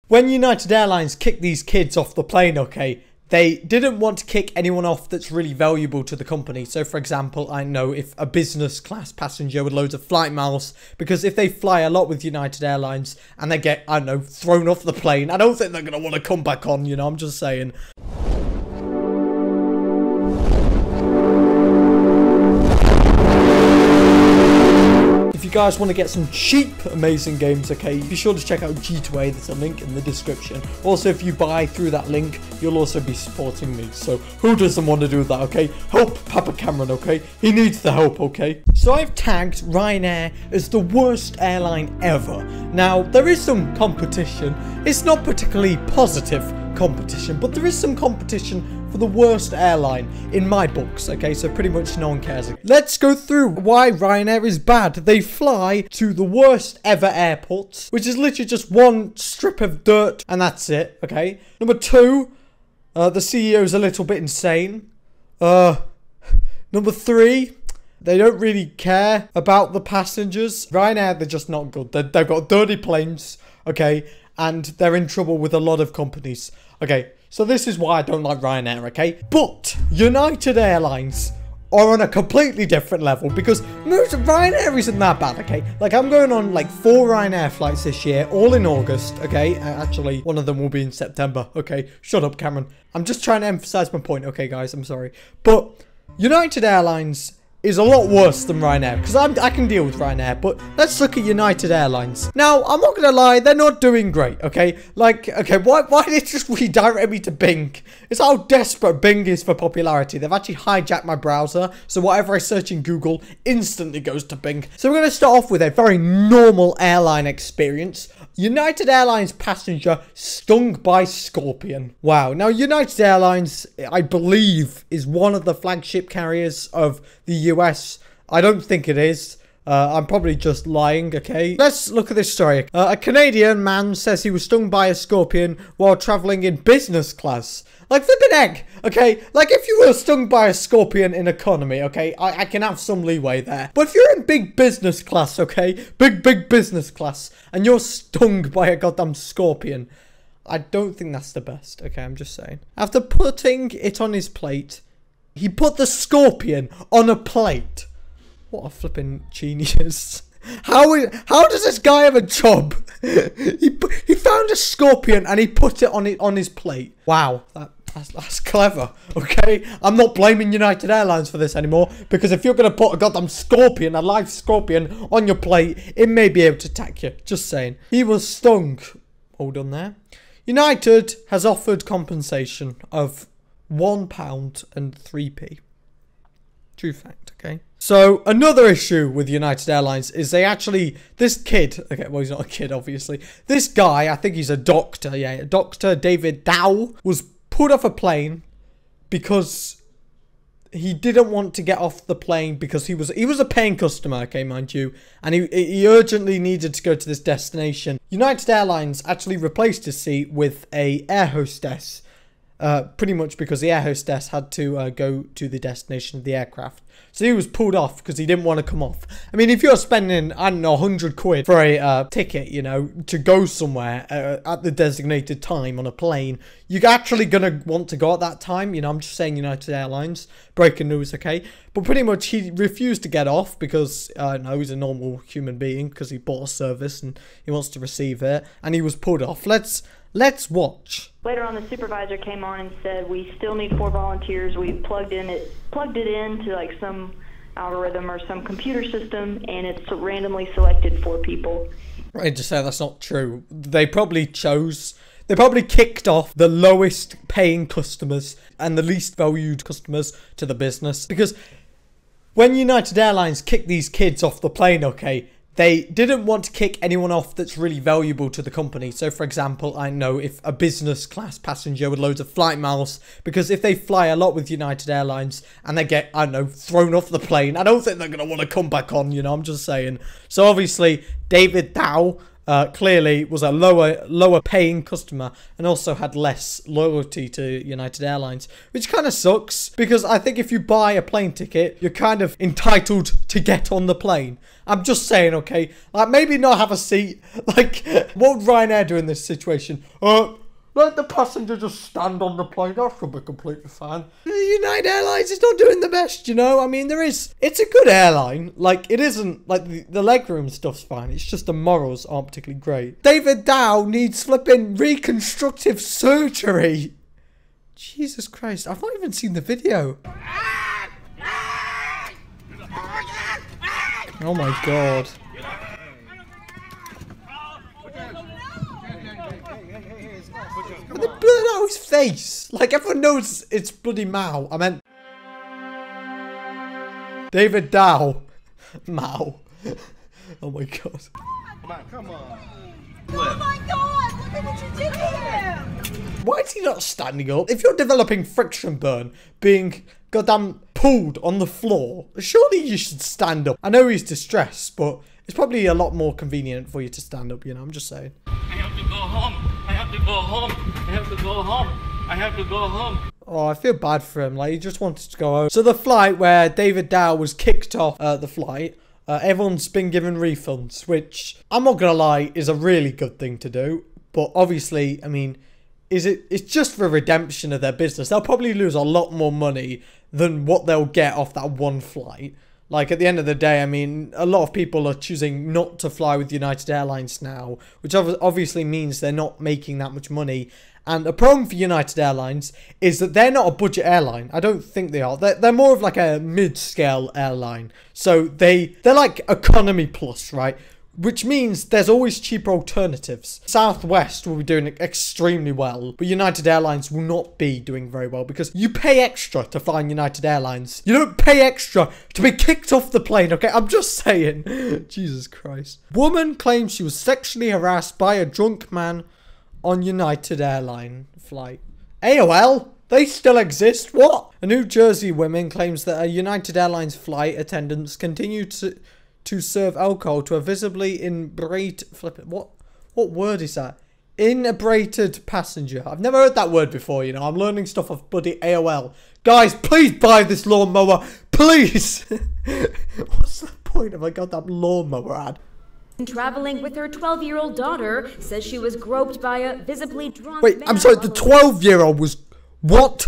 When United Airlines kicked these kids off the plane, okay, they didn't want to kick anyone off that's really valuable to the company. So, for example, I know if a business class passenger with loads of flight miles, because if they fly a lot with United Airlines and they get, I don't know, thrown off the plane, I don't think they're going to want to come back on, you know, I'm just saying. If you guys want to get some cheap, amazing games, okay, be sure to check out G2A. There's a link in the description. Also, if you buy through that link, you'll also be supporting me. So, who doesn't want to do that, okay? Help Papa Cameron, okay? He needs the help, okay? So, I've tagged Ryanair as the worst airline ever. Now, there is some competition. It's not particularly positive competition, but there is some competition for the worst airline in my books, okay? So pretty much no one cares. Let's go through why Ryanair is bad. They fly to the worst ever airports, which is literally just one strip of dirt and that's it, okay? Number two, the CEO's a little bit insane. Number three, they don't really care about the passengers. Ryanair, they're just not good. They've got dirty planes, okay? And they're in trouble with a lot of companies. Okay, so this is why I don't like Ryanair, okay? But United Airlines are on a completely different level because Ryanair isn't that bad, okay? Like, I'm going on like 4 Ryanair flights this year, all in August, okay? Actually, one of them will be in September, okay? Shut up, Cameron. I'm just trying to emphasize my point, okay, guys? I'm sorry. But United Airlines is a lot worse than Ryanair, because I can deal with Ryanair, but let's look at United Airlines. Now, I'm not gonna lie, they're not doing great, okay? Like, okay, why did it just redirect me to Bing? It's how desperate Bing is for popularity. They've actually hijacked my browser, so whatever I search in Google instantly goes to Bing. So we're gonna start off with a very normal airline experience. United Airlines passenger stung by scorpion. Wow. Now, United Airlines, I believe, is one of the flagship carriers of the US. I don't think it is. I'm probably just lying, okay? Let's look at this story. A Canadian man says he was stung by a scorpion while traveling in business class. Like, flippin' egg, okay? Like, if you were stung by a scorpion in economy, okay, I can have some leeway there. But if you're in big business class, okay? Big business class, and you're stung by a goddamn scorpion, I don't think that's the best, okay? I'm just saying. After putting it on his plate, he put the scorpion on a plate. What a flipping genius. How does this guy have a job? He found a scorpion and he put it on his plate. Wow, that's clever, okay? I'm not blaming United Airlines for this anymore, because if you're going to put a goddamn scorpion, a live scorpion, on your plate, it may be able to attack you. Just saying. He was stung. Hold on there. United has offered compensation of £1 and 3p. True fact, okay? So, another issue with United Airlines is this kid, okay, well, he's not a kid, obviously. This guy, I think he's a doctor, yeah, Dr. David Dow, was pulled off a plane because he didn't want to get off the plane because he was a paying customer, okay, mind you, and he urgently needed to go to this destination. United Airlines actually replaced his seat with a air hostess, pretty much because the air hostess had to go to the destination of the aircraft. So he was pulled off because he didn't want to come off. I mean, if you're spending, I don't know, 100 quid for a ticket, you know, to go somewhere at the designated time on a plane, you're actually going to want to go at that time. You know, I'm just saying United Airlines. Breaking news, okay? But pretty much he refused to get off because, no, he's a normal human being because he bought a service and he wants to receive it. And he was pulled off. Let's watch. Later on, the supervisor came on and said, we still need 4 volunteers. We plugged it into like some algorithm or some computer system, and it's randomly selected 4 people. Right, to say that's not true. They probably kicked off the lowest paying customers and the least valued customers to the business. Because when United Airlines kicked these kids off the plane, okay, they didn't want to kick anyone off that's really valuable to the company. So, for example, I know if a business class passenger with loads of flight miles, because if they fly a lot with United Airlines and they get, I don't know, thrown off the plane, I don't think they're going to want to come back on, you know, I'm just saying. So, obviously, David Dow clearly was a lower paying customer and also had less loyalty to United Airlines, which kind of sucks because I think if you buy a plane ticket, you're kind of entitled to get on the plane. I'm just saying, okay, like maybe not have a seat. Like, what would Ryanair do in this situation? Let the passenger just stand on the plane. That should be completely fine. United Airlines is not doing the best, you know? I mean, it's a good airline. Like, it isn't, like, the legroom stuff's fine. It's just the morals aren't particularly great. David Dow needs flipping reconstructive surgery. Jesus Christ, I've not even seen the video. Oh my God. With the blood out his face. Like, everyone knows it's bloody Mao. I meant David Dow. Mao. Oh my God. Come on. Oh my God, look at what you did to him. Why is he not standing up? If you're developing friction burn, being goddamn pulled on the floor, surely you should stand up. I know he's distressed, but it's probably a lot more convenient for you to stand up, you know, I'm just saying. I have to go home. I have to go home. I have to go home. I have to go home. Oh, I feel bad for him. Like, he just wanted to go home. So the flight where David Dow was kicked off the flight, everyone's been given refunds, which I'm not gonna lie is a really good thing to do. But obviously, I mean, it's just for redemption of their business. They'll probably lose a lot more money than what they'll get off that one flight. Like, at the end of the day, I mean, a lot of people are choosing not to fly with United Airlines now, which obviously means they're not making that much money. And the problem for United Airlines is that they're not a budget airline. I don't think they are. They're more of like a mid-scale airline. So they're like economy plus, right? Which means there's always cheaper alternatives. Southwest will be doing extremely well, but United Airlines will not be doing very well because you pay extra to fly United Airlines. You don't pay extra to be kicked off the plane, okay? I'm just saying. Jesus Christ. Woman claims she was sexually harassed by a drunk man on United Airline flight. AOL? They still exist? What? A New Jersey woman claims that a United Airlines flight attendants continue to serve alcohol to a visibly inebriated... What word is that? Inebriated passenger. I've never heard that word before, you know. I'm learning stuff off bloody AOL. Guys, please buy this lawnmower. Please. What's the point of a goddamn lawnmower ad? Traveling with her 12-year-old daughter, says she was groped by a visibly drunk Wait, man. I'm sorry, the 12-year-old was... What?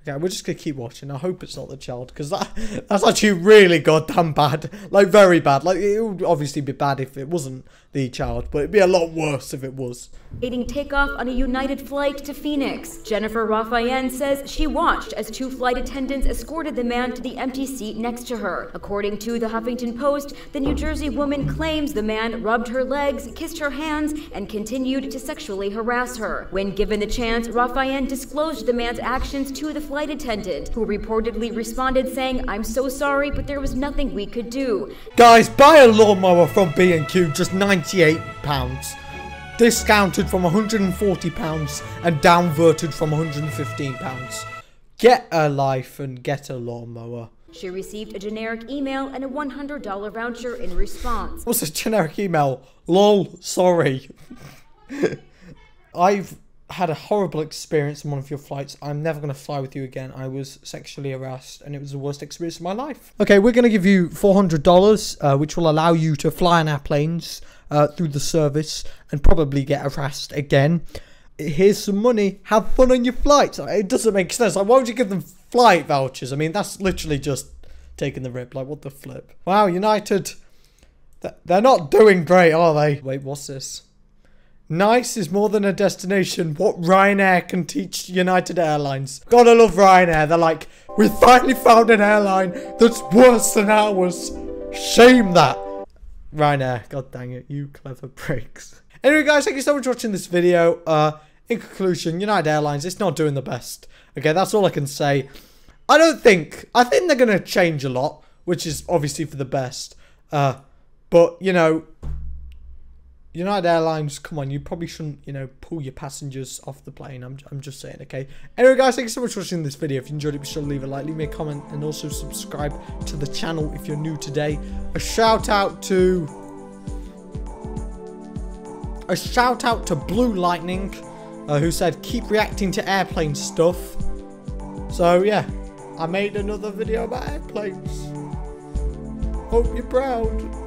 Okay, we're just gonna keep watching. I hope it's not the child, because that's actually really goddamn bad. Like, very bad. Like, it would obviously be bad if it wasn't the child, but it'd be a lot worse if it was. Aiding takeoff on a United flight to Phoenix. Jennifer Raphael says she watched as 2 flight attendants escorted the man to the empty seat next to her. According to the Huffington Post, the New Jersey woman claims the man rubbed her legs, kissed her hands, and continued to sexually harass her. When given the chance, Raphael disclosed the man's actions to the flight attendant, who reportedly responded saying, "I'm so sorry, but there was nothing we could do." Guys, buy a lawnmower from B&Q, just £98. Discounted from £140 and downverted from £115. Get a life and get a lawnmower. She received a generic email and a $100 voucher in response. What's a generic email? Lol, sorry. I've had a horrible experience on one of your flights. I'm never going to fly with you again. I was sexually harassed and it was the worst experience of my life. Okay, we're going to give you $400, which will allow you to fly on our planes through the service and probably get harassed again. Here's some money. Have fun on your flights. It doesn't make sense. Like, why would you give them flight vouchers? I mean, that's literally just taking the rip. Like, what the flip? Wow, United, they're not doing great, are they? Wait, what's this? Nice is more than a destination. What Ryanair can teach United Airlines. Gotta love Ryanair. They're like, we finally found an airline that's worse than ours. Shame that. Ryanair, god dang it, you clever pricks. Anyway, guys, thank you so much for watching this video. In conclusion, United Airlines, it's not doing the best. Okay, that's all I can say. I think they're gonna change a lot, which is obviously for the best. But you know, United Airlines, come on, you probably shouldn't, you know, pull your passengers off the plane. I'm just saying, okay? Anyway, guys, thank you so much for watching this video. If you enjoyed it, be sure to leave a like, leave me a comment, and also subscribe to the channel if you're new today. A shout out to a shout out to Blue Lightning, who said keep reacting to airplane stuff. So yeah, I made another video about airplanes. Hope you're proud.